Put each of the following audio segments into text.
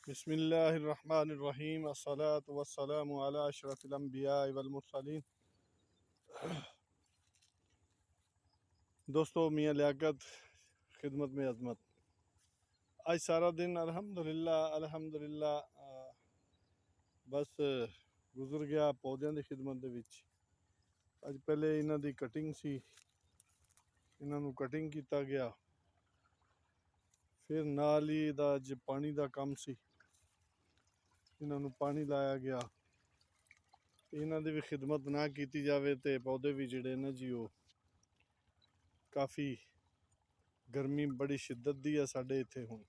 बिस्मिल्लाहिर्रहमानिर्रहीम अस्सलातु वस्सलामु अला अशरफिल अंबिया वल मुरसलीन। दोस्तों, मियाँ लियाकत खिदमत में अजमत। आज सारा दिन अल्हम्दुलिल्लाह अल्हम्दुलिल्लाह बस गुजर गया पौधों की खिदमत दे विच। अज पहले इन्हां दी कटिंग सी, इन्हां नूं कटिंग किया गया, फिर नाल ही दा अज पानी दा काम सी, इन्हां नूं पानी लाया गया। इन्हां दी भी खिदमत ना की जाए तो पौधे भी जिहड़े ना जी वो काफ़ी गर्मी बड़ी शिद्दत दी है साडे इत्थे। हुण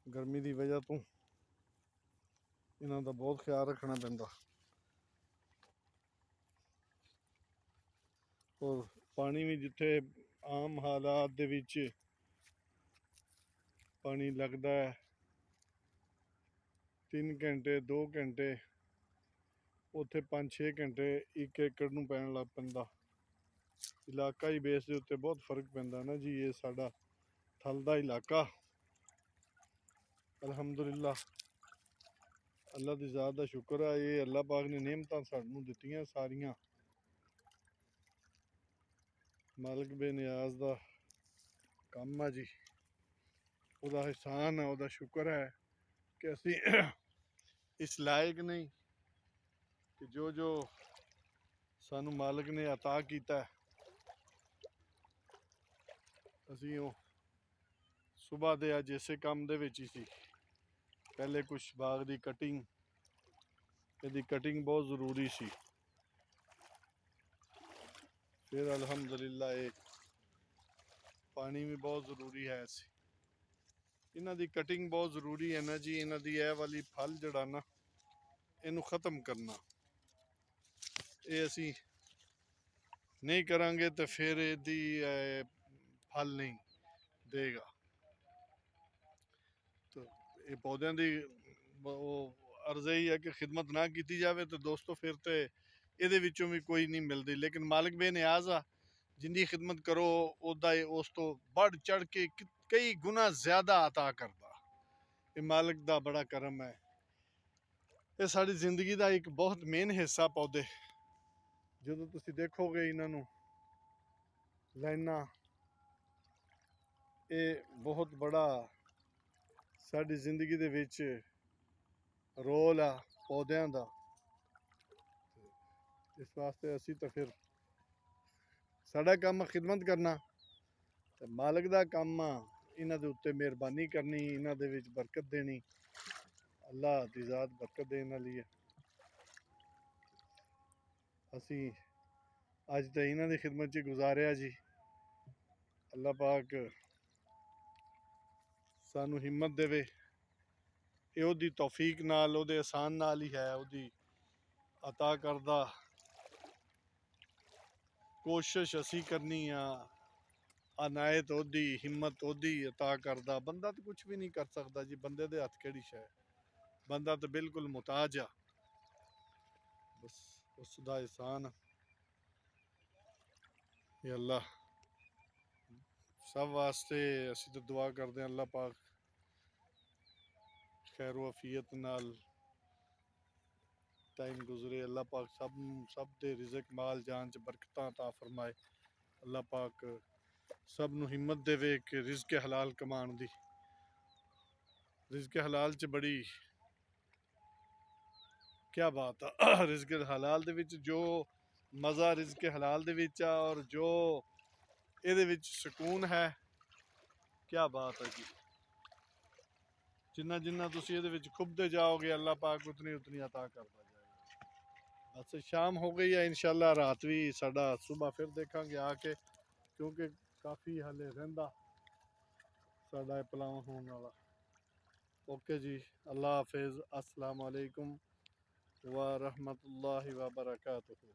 गर्मी की वजह तो इन्हां दा बहुत ख्याल रखना पैंदा और पानी भी जिथे आम हालात दे विच पानी लगता है 3 घंटे 2 घंटे, उत्थे 5-6 घंटे एक एकड़ नूं पैण लग पैंदा। इलाका ही बेस के उत्ते बहुत फर्क पैंदा ना जी। ये साडा थल दा इलाका अल्हम्दुलिल्लाह अल्लाह दी ज़ात दा शुक्र है। ये अल्लाह पाक ने नेमतां सानूं दित्तियां सारियां, मालिक बेनियाज दा कम है जी। उहदा एहसान है, उहदा शुक्र है कि असी इस लायक नहीं कि जो जो सानू मालिक ने अता किया है असी सुबह दे अज इसे काम दे विच ही सी। पहले कुछ बाग दी कटिंग, इहदी कटिंग बहुत ज़रूरी सी। फिर अल्हम्दुलिल्लाह एक पानी भी बहुत ज़रूरी है। इन्हां दी कटिंग बहुत ज़रूरी है ना जी। इन्हां दी यह वाली फल जड़ा ना इनू ख़त्म करना, ये असी नहीं करांगे तो फिर यदी फल नहीं देगा। तो ये पौधों की अर्ज़ यही है कि खिदमत ना की जाए तो दोस्तों फिर तो ये भी कोई नहीं मिलती। लेकिन मालिक बेनियाज आ, जिंदी खिदमत करो उदा उस तो बढ़ चढ़ के कई गुना ज़्यादा अता करता। ये मालिक दा बड़ा करम है। ये साड़ी जिंदगी का एक बहुत मेन हिस्सा पौधे। जो तुसी देखोगे इन्हों लाइना, ये बहुत बड़ा साड़ी जिंदगी दे विच रोल आ पौधों का। इस वास्ते असी तो फिर साडा काम खिदमत करना, तो मालिक दा काम इन्हां दे उत्ते मेहरबानी करनी, इन्हां दे विच बरकत देनी। अल्लाह दी ज़ात बरकत देने वाली है। असी अज तो इन्हां दी खिदमत च गुजारिया जी। अल्लाह पाक सानू हिम्मत देवे। ये ओदी तौफीक नाल, ओदे एहसान नाल ही है, ओदी अता करदा। कोशिश असी करनी आ, अनायत ओदी, हिम्मत ओदी अता करदा। बंदा तो कुछ भी नहीं कर सकता जी। बंदे दे हथ केड़ी शै, बंदा तो बिल्कुल मुताज आ। बस उसदा एहसान ये अल्लाह सब वास्ते। असी तो दुआ करते हैं अल्लाह पाक खैर वफियत नाल टाइम गुजरे। अल्लाह पाक सब दे रिज़क माल जान च बरकतां अता फरमाए। अल्लाह पाक सब नू हिम्मत देवे कि रिज़्क हलाल कमान दी। रिज़्क हलाल च बड़ी क्या बात है। रिज़्क हलाल दे विच जो मज़ा रिज़्क हलाल दे विच आ और जो इहदे विच सुकून है, क्या बात है जी। जिन्ना जिन्ना तुसी इहदे विच खुबदे जाओगे अल्लाह पाक उतनी उतनी अता करता जाएगा। बस शाम हो गई है, इंशाल्लाह रात भी साडा सुबह फिर देखांगे आके, क्योंकि काफ़ी हाले रहिंदा साडा प्लान होने वाला। ओके जी, अल्लाह हाफिज़, अस्सलाम वालेकुम व रहमतुल्लाहि व बरकातुहू।